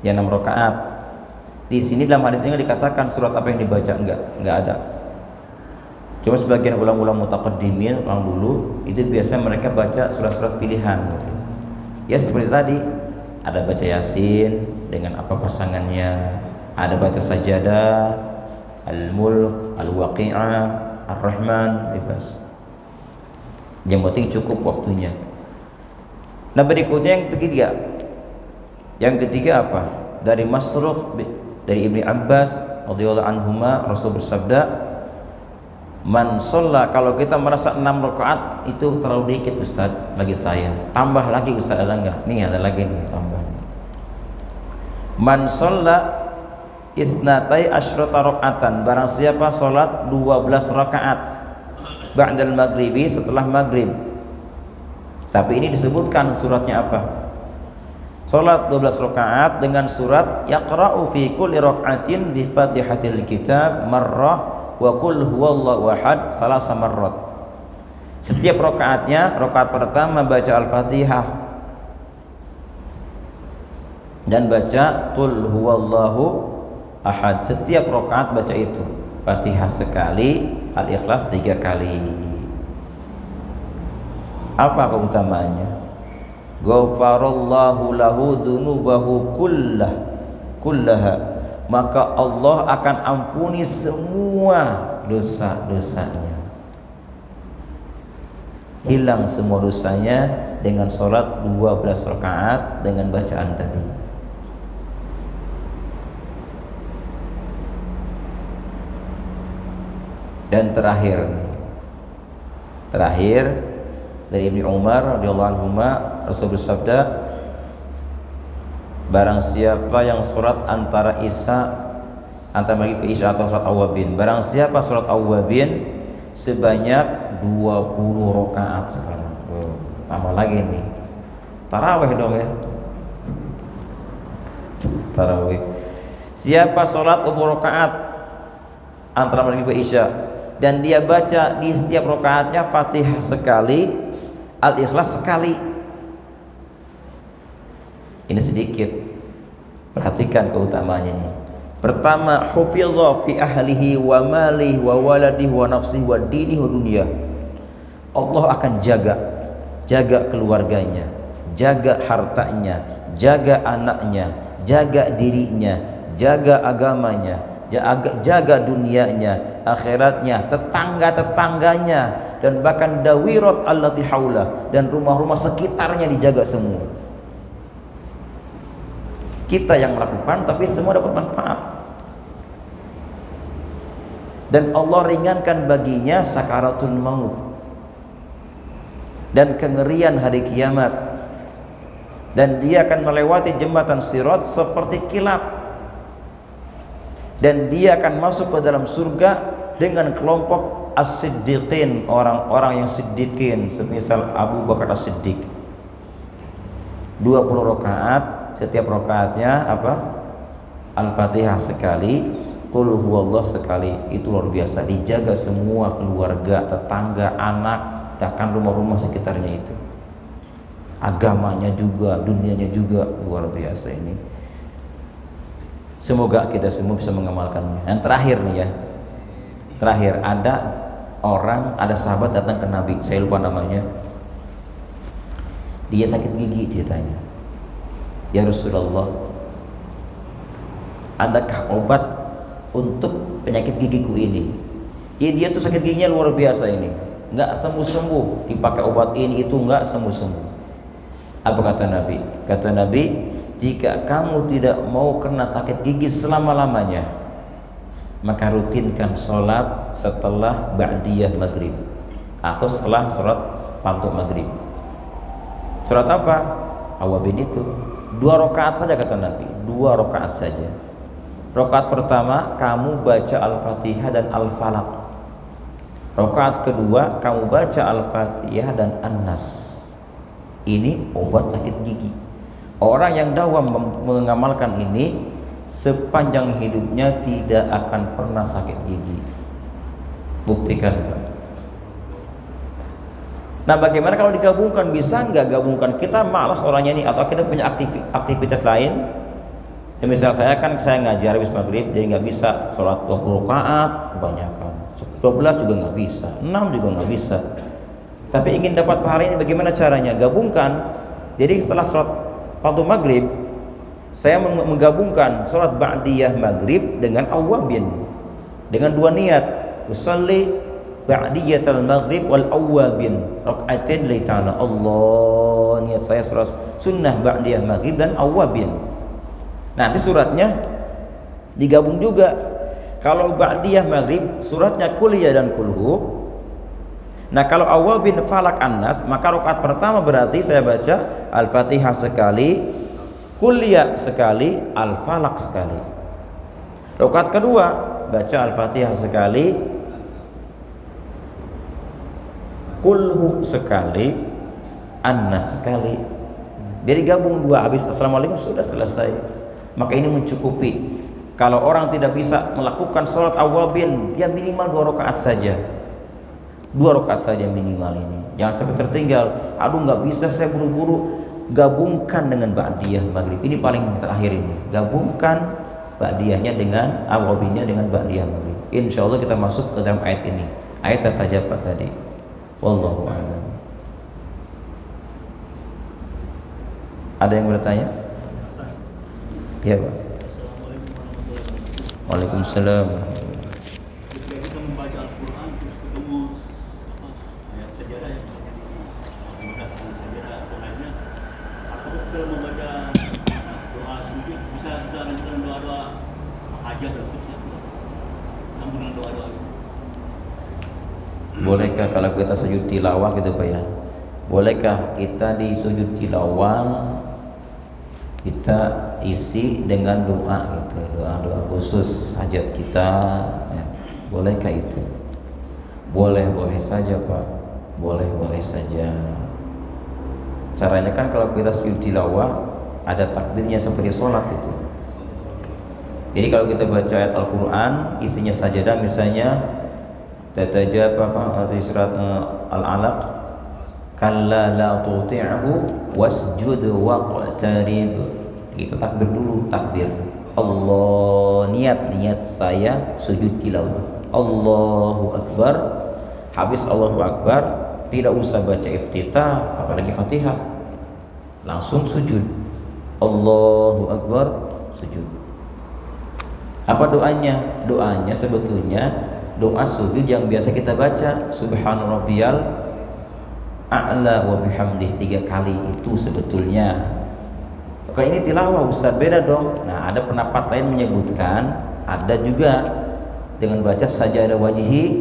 A: Yang 6 rakaat. Di sini dalam hadis ini dikatakan surat apa yang dibaca, enggak ada. Cuma sebagian ulama-ulama mutaqaddimin orang dulu itu biasanya mereka baca surat-surat pilihan gitu. Ya seperti tadi, ada baca Yasin dengan apa pasangannya, ada baca Sajadah, Al-Mulk, Al-Waqi'ah, Ar-Rahman, bebas. Yang penting cukup waktunya. Nah berikutnya yang ketiga. Yang ketiga apa? Dari Masruq dari Ibnu Abbas radhiyallahu anhuma, Rasul bersabda, "Man shalla," kalau kita merasa 6 rakaat itu terlalu dikit Ustaz bagi saya. Tambah lagi Ustaz, ada enggak? Nih ada lagi nih tambah. Man shalla isnatai asyrata rakaatan, barang siapa salat 12 rakaat ba'dal maghribi, setelah maghrib. Tapi ini disebutkan suratnya apa? Salat 12 rakaat dengan surat yaqra'u fi kulli raka'atin bi Fatihatil Kitab marrah wa qul huwallahu ahad salasa marrat. Setiap rakaatnya, rakaat pertama baca Al-Fatihah dan baca qul huwallahu ahad. Setiap rakaat baca itu, Fatihah sekali, Al-Ikhlas 3 kali. Apa keutamaannya? Ghafarallahu lahu dzunubahu kullaha, maka Allah akan ampuni semua dosa-dosanya. Hilang semua dosanya dengan sholat 12 rakaat dengan bacaan tadi. Dan terakhir dari Ibnu Umar radhiyallahu anhuma, Rasul bersabda, barang siapa yang sholat antara maghrib ke isya atau sholat awwabin, barang siapa sholat awwabin sebanyak 20 rakaat sekarang. Tambah lagi nih, tarawih dong ya, tarawih. Siapa sholat 20 rakaat antara maghrib ke isya dan dia baca di setiap rakaatnya Fatihah sekali, Al-Ikhlas sekali. Ini sedikit, perhatikan keutamaannya ini. Pertama, hufidha fi ahlihi wa malihi wa waladihi wa nafsihi wa dinihi wa dunya. Allah akan jaga keluarganya, jaga hartanya, jaga anaknya, jaga dirinya, jaga agamanya, jaga dunianya, akhiratnya, tetangga-tetangganya, dan bahkan dawirat allati haula, dan rumah-rumah sekitarnya dijaga semua. Kita yang melakukan, tapi semua dapat manfaat. Dan Allah ringankan baginya sakaratul maut dan kengerian hari kiamat, dan dia akan melewati jembatan Sirat seperti kilat, dan dia akan masuk ke dalam surga dengan kelompok as-siddiqin, orang-orang yang siddiqin, semisal Abu Bakar as-Siddiq. 20 rakaat, setiap rakaatnya apa? Al-Fatihah sekali, qul huwallah sekali. Itu luar biasa, dijaga semua keluarga, tetangga, anak, bahkan rumah-rumah sekitarnya itu. Agamanya juga, dunianya juga, luar biasa ini. Semoga kita semua bisa mengamalkannya. Yang terakhir nih ya, terakhir, ada sahabat datang ke Nabi, saya lupa namanya. Dia sakit gigi ceritanya. Ya Rasulullah, adakah obat untuk penyakit gigiku ini? Dia tuh sakit giginya luar biasa ini, nggak sembuh-sembuh, dipakai obat ini itu nggak sembuh-sembuh. Apa kata Nabi? Kata Nabi, jika kamu tidak mau kena sakit gigi selama-lamanya, maka rutinkan sholat setelah ba'diyah maghrib atau setelah sholat fardu maghrib. Sholat apa? Awabin itu 2 rakaat saja kata Nabi, 2 rakaat saja. Rakaat pertama kamu baca Al-Fatihah dan Al-Falaq. Rakaat kedua kamu baca Al-Fatihah dan An-Nas. Ini obat sakit gigi. Orang yang dawam mengamalkan ini sepanjang hidupnya tidak akan pernah sakit gigi. Buktikan, Pak. Nah, bagaimana kalau digabungkan? Bisa nggak gabungkan? Kita malas orangnya ini, atau kita punya aktivitas lain. Misal saya ngajar habis maghrib, jadi nggak bisa sholat 20 rakaat kebanyakan, 12 juga nggak bisa, 6 juga nggak bisa. Tapi ingin dapat pahala ini, bagaimana caranya? Gabungkan. Jadi setelah sholat waktu maghrib, saya menggabungkan sholat ba'diyah maghrib dengan awwabin, dengan dua niat. Usalli ba'diyatal maghrib wal awwabin raka'atain lillahi ta'ala. Allah, niat saya sholat sunnah ba'diyah maghrib dan awwabin. Nanti suratnya digabung juga. Kalau ba'diyah maghrib suratnya kuliah dan kulhu. Nah, kalau awwabin falak annas, maka rakaat pertama berarti saya baca Al-Fatihah sekali, kuliah sekali, Al-Falaq sekali. Rakaat kedua baca Al-Fatihah sekali, kulhu sekali, annas sekali. Jadi gabung dua, habis assalamualaikum sudah selesai. Maka ini mencukupi. Kalau orang tidak bisa melakukan sholat awwabin, dia minimal 2 rakaat saja. 2 rakaat saja minimal ini. Jangan sampai tertinggal. Aduh, nggak bisa, saya buru-buru. Gabungkan dengan ba'diyah maghrib. Ini paling terakhir ini. Gabungkan ba'diyahnya dengan awwabinnya dengan ba'diyah maghrib. Insya Allah kita masuk ke dalam ayat ini. Ayat tatajabat tadi. Wallahu a'lam. Ada yang bertanya? Ya, Pak. Waalaikumsalam.
B: Ketika kita membaca Al-Quran terus ketemu ayat sejarah yang menggunakan sejarah atau lainnya, apakah kita membaca doa sujud bisa kita lanjutkan doa-doa hajat dan seterusnya sambung dengan doa-doa itu?
A: Bolehkah kalau kita sujud tilawah gitu, Pak ya? Bolehkah kita di sujud tilawah kita isi dengan doa gitu, doa khusus hajat kita ya. Bolehkah itu? Boleh saja, Pak. Boleh saja. Caranya kan kalau kita sujud tilawah ada takbirnya seperti sholat gitu. Jadi kalau kita baca ayat Al-Quran isinya sajadah, misalnya tatajaba di surat Al-Alaq, kalla la tuti'hu wasjud waqtarib. Kita takbir dulu, takbir Allah, niat saya sujud tilawah, Allahu Akbar. Habis Allahu Akbar tidak usah baca iftitah apalagi Fatihah, langsung sujud, Allahu Akbar, sujud. Apa doanya? Doanya sebetulnya doa sujud yang biasa kita baca, Subhana rabbiyal a'la wa bihamdih 3 kali itu sebetulnya. Kalau ini tilawah Ustaz, beda dong. Nah, ada pendapat lain menyebutkan ada juga dengan baca sajadah wajhi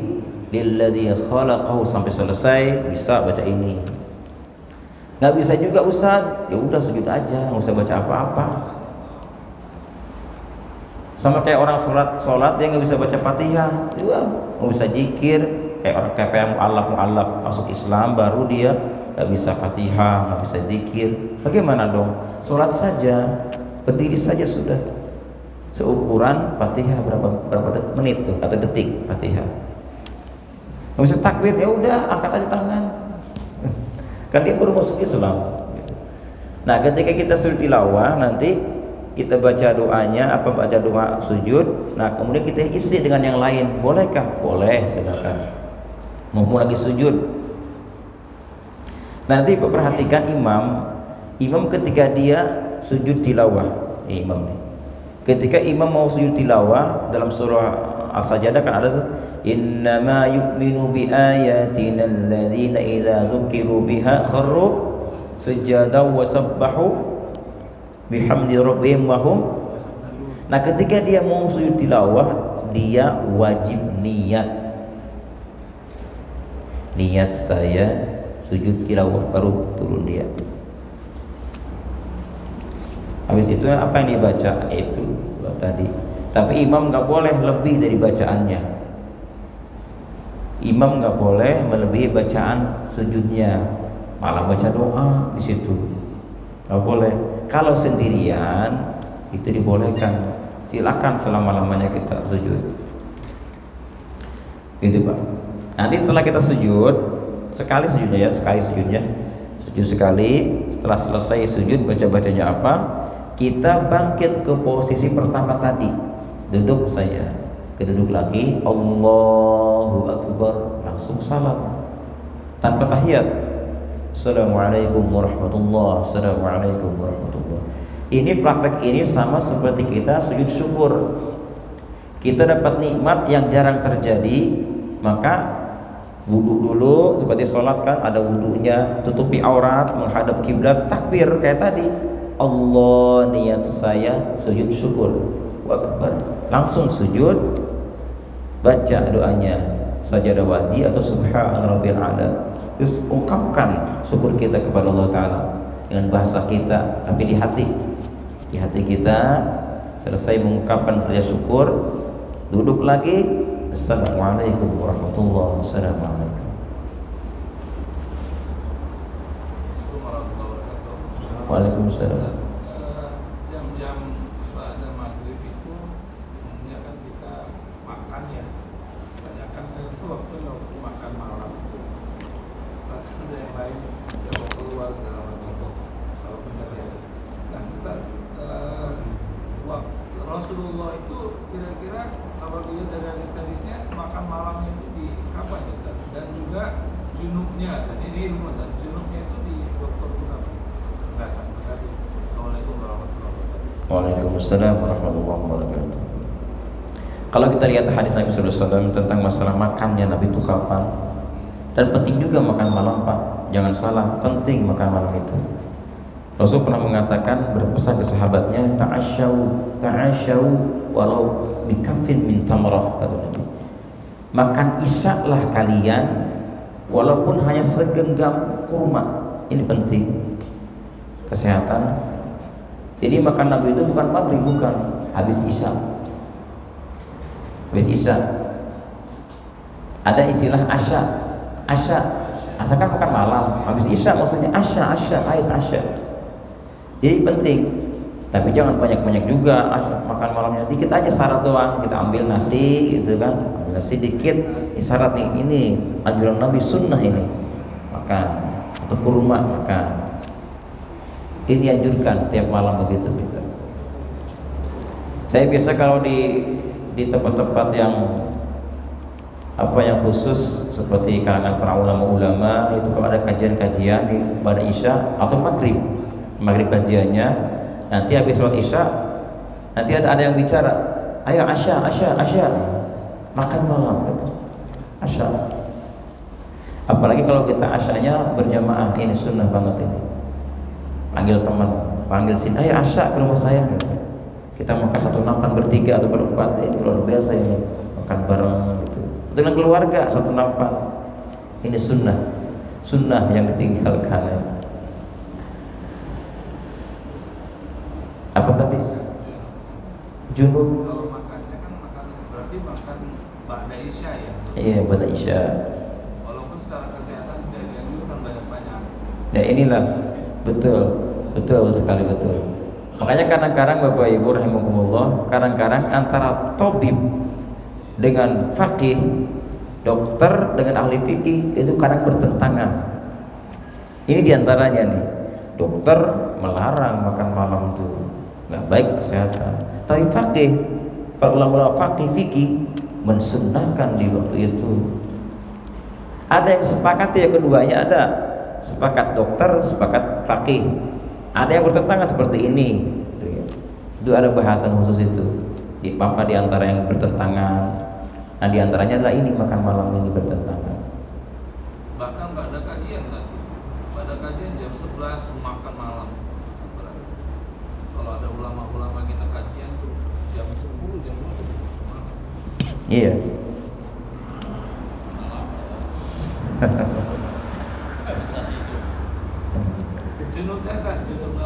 A: lilladzi khalaqahu sampai selesai, bisa baca ini. Nggak bisa juga Ustaz, ya udah sujud aja, nggak usah baca apa-apa. Sama kayak orang sholat dia nggak bisa baca Fatihah, juga nggak bisa zikir. Kayak orang yang mu'allaf masuk Islam baru dia nggak bisa Fatihah, nggak bisa zikir. Bagaimana dong? Sholat saja, berdiri saja sudah. Seukuran Fatihah berapa menit tuh atau detik Fatihah. Nggak bisa takbir, ya udah angkat aja tangan. Kan dia baru masuk Islam. Nah, ketika kita sujud tilawah nanti kita baca doanya, baca doa sujud. Nah, kemudian kita isi dengan yang lain. Bolehkah? Boleh, silakan. Mumpung lagi sujud. Nanti perhatikan imam ketika dia sujud tilawah, imam nih. Ketika imam mau sujud tilawah dalam surah As-Sajdah kan ada tuh, innama yu'minu bi ayatina alladzina idza dzukiru biha kharru sujadan wa sabbahu bihamdi rabbihim wa hum. Nah, ketika dia mau sujud tilawah, dia wajib niat saya sujud tilawah, baru turun dia. Habis itu apa yang dibaca itu tadi. Tapi imam nggak boleh lebih dari bacaannya. Imam nggak boleh melebihi bacaan sujudnya, malah baca doa di situ. Nggak boleh. Kalau sendirian itu dibolehkan, silakan selama-lamanya kita sujud. Gitu Pak. Nanti setelah kita sujud, sekali sujudnya ya, sujud sekali. Setelah selesai sujud, baca-bacanya apa? Kita bangkit ke posisi pertama tadi, duduk saya, keduduk lagi, Allahu Akbar, langsung salam tanpa tahiyat. Assalamualaikum warahmatullahi, assalamualaikum warahmatullahi. Ini praktek ini sama seperti kita sujud syukur. Kita dapat nikmat yang jarang terjadi, maka wudhu dulu seperti sholat kan ada wudhunya, tutupi aurat, menghadap kiblat, takbir kayak tadi. Allah, niat saya sujud syukur, Akbar, langsung sujud, baca doanya sajadah wajib atau subhana rabbil a'la. Terus ungkapkan syukur kita kepada Allah Ta'ala dengan bahasa kita, tapi di hati kita. Selesai mengungkapkan rasa syukur, duduk lagi, assalamualaikum warahmatullahi wabarakatuh. Waalaikumsalam.
C: Jam-jam pada maghrib itu umumnya kan kita makan ya, kebanyakan itu waktu makan malam itu. Ada yang lain yang mau keluar segala macam kalau benar ya. Nah Ustaz, waktu Rasulullah itu kira-kira kalau dia dari hadis-hadisnya makan malamnya itu di kapan Ustaz? Dan juga junubnya, dan ini ilmu dan junubnya itu di waktu berapa? Terima kasih. Assalamualaikum warahmatullahi wabarakatuh.
A: Waalaikumsalam warahmatullahi wabarakatuh. Kalau kita lihat hadis Nabi SAW tentang masalah makannya Nabi itu kapan, dan penting juga makan malam Pak, jangan salah, penting makan malam itu. Rasul pernah mengatakan, berpesan ke sahabatnya, ta'asyau walau bikafin min tamrah, kata Nabi. Makan isya-lah kalian walaupun hanya segenggam kurma. Ini penting, kesehatan. Jadi makan Nabi itu bukan maghrib, bukan, habis isya. Habis isya. Ada istilah asya kan makan malam, habis isya maksudnya asya, ayat asya. Jadi penting, tapi jangan banyak-banyak juga. Makan malamnya dikit aja, syarat doang. Kita ambil nasi gitu kan, ambil nasi dikit, syarat nih, ini anjuran Nabi, sunnah ini makan, atau kurma makan. Ini anjurkan tiap malam begitu gitu. Saya biasa kalau di tempat-tempat yang yang khusus seperti kalangan para ulama-ulama itu, kalau ada kajian-kajian di pada isya atau maghrib kajiannya, nanti habis sholat isya nanti ada yang bicara, ayo asya makan malam gitu. Asya, apalagi kalau kita asyanya berjamaah, ini sunnah banget ini. Panggil teman, panggil sini, ayo asya ke rumah saya gitu. Kita makan satu nampan bertiga atau berempat, ini luar biasa ini, makan bareng gitu dengan keluarga satu nampan. Ini sunnah yang ditinggalkan ya. Apa tadi? Junub.
C: Kalau makannya kan berarti makan ba'da isya ya?
A: Iya, ba'da isya.
C: Walaupun secara kesehatan tidak dianjurkan banyak-banyak.
A: Ya inilah, betul sekali, betul. Makanya kadang-kadang Bapak Ibu rahimakumullah, kadang-kadang antara tabib dengan faqih, dokter dengan ahli fikih itu kadang bertentangan. Ini diantaranya nih, dokter melarang makan malam itu, nggak baik kesehatan. Tapi faqih, para ulama faqih fikih mensunnahkan di waktu itu. Ada yang sepakat ya, keduanya ada, sepakat dokter, sepakat faqih. Ada yang bertentangan seperti ini. Itu ada bahasan khusus itu. Di antara yang bertentangan. Nah, di antaranya adalah ini, makan malam ini bertentangan.
C: Bahkan pada kajian tadi, pada kajian jam 11 makan malam. Kalau ada ulama-ulama kita kajian tuh jam 10, jam 10.
A: Iya.
C: Junubnya kan, junubnya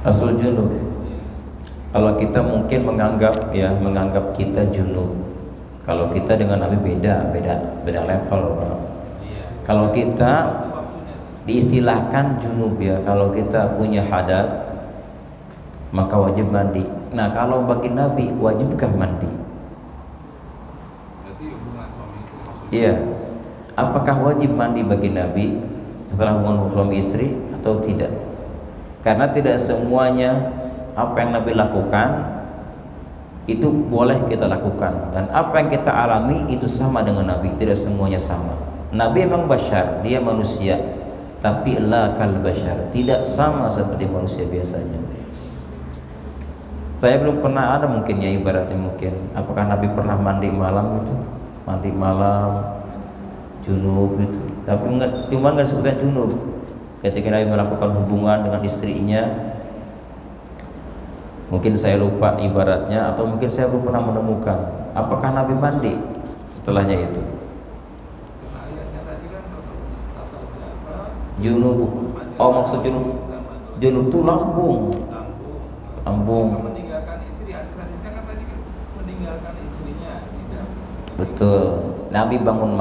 A: Rasul junub. Kalau kita mungkin menganggap kita junub. Kalau kita dengan Nabi beda level.
C: Iya.
A: Kalau kita diistilahkan junub ya. Kalau kita punya hadas maka wajib mandi. Nah, kalau bagi Nabi wajibkah mandi?
C: Berarti hubungan suami istri maksudnya.
A: Iya. Apakah wajib mandi bagi Nabi setelah hubungan suami istri atau tidak? Karena tidak semuanya apa yang Nabi lakukan itu boleh kita lakukan, dan apa yang kita alami itu sama dengan Nabi, tidak semuanya sama. Nabi memang bashar, dia manusia, tapi la kal bashar, tidak sama seperti manusia biasanya. Saya belum pernah ada mungkin ya, ibaratnya mungkin apakah Nabi pernah mandi malam gitu, mandi malam junub gitu, tapi cuma nggak disebutkan junub ketika Nabi melakukan hubungan dengan istrinya. Mungkin saya lupa ibaratnya, atau mungkin saya belum pernah menemukan apakah Nabi mandi setelahnya itu.
C: Karena ayatnya tadi kan apa?
A: Junub. Oh, maksud junub itu lambung. Lambung.
C: Meninggalkan istri, hadis-hadisnya kan tadi kan meninggalkan istrinya, tidak.
A: Betul. Nabi bangun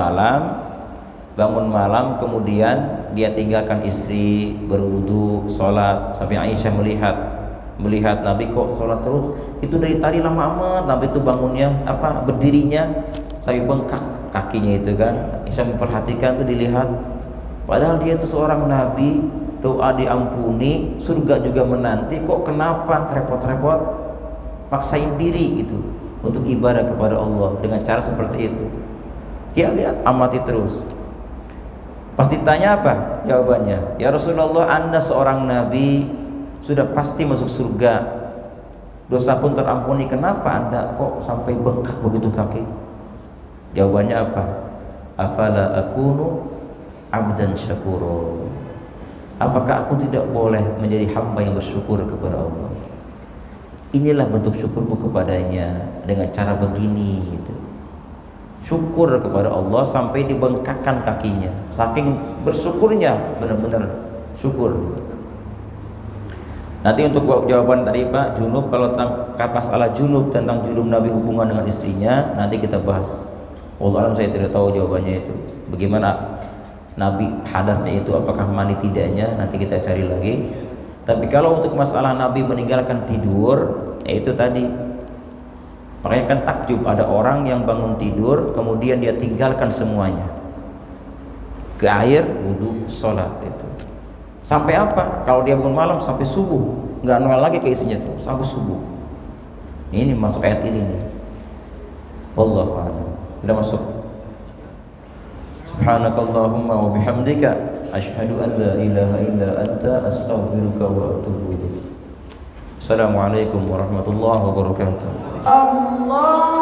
A: malam kemudian dia tinggalkan istri, berwudu, sholat, sampai Aisyah melihat Nabi kok sholat terus, itu dari tadi lama amat. Nabi itu bangunnya berdirinya sampai bengkak kakinya itu kan. Aisyah memperhatikan tuh, dilihat, padahal dia itu seorang Nabi, doa diampuni, surga juga menanti, kok kenapa repot-repot paksain diri gitu untuk ibadah kepada Allah dengan cara seperti itu. Dia lihat, amati terus. Pasti tanya apa jawabannya? Ya Rasulullah, Anda seorang Nabi, sudah pasti masuk surga, dosa pun terampuni, kenapa Anda kok sampai bengkak begitu kaki? Jawabannya apa? Afala akunu abdan syakuro. Apakah aku tidak boleh menjadi hamba yang bersyukur kepada Allah? Inilah bentuk syukurku kepadanya, dengan cara begini gitu. Syukur kepada Allah sampai dibengkakkan kakinya, saking bersyukurnya, benar-benar syukur. Nanti untuk jawaban tadi Pak, junub, kalau tentang masalah junub, tentang junub Nabi hubungan dengan istrinya, nanti kita bahas. Wallahu alam, saya tidak tahu jawabannya itu. Bagaimana Nabi hadasnya itu, apakah mandi tidaknya, nanti kita cari lagi. Tapi kalau untuk masalah Nabi meninggalkan tidur, itu tadi. Makanya kan takjub, ada orang yang bangun tidur kemudian dia tinggalkan semuanya, ke air, wudu, sholat itu. Sampai apa? Kalau dia bangun malam sampai subuh, nggak nol lagi ke isinya tuh, sampai subuh. Ini masuk ayat ini nih. Wallahu a'lam. Sudah masuk. Subhanakallahumma wa bihamdika asyhadu an la ilaha illa anta astaghfiruka wa atubu ilaik. Assalamualaikum warahmatullahi wabarakatuh.
D: Allah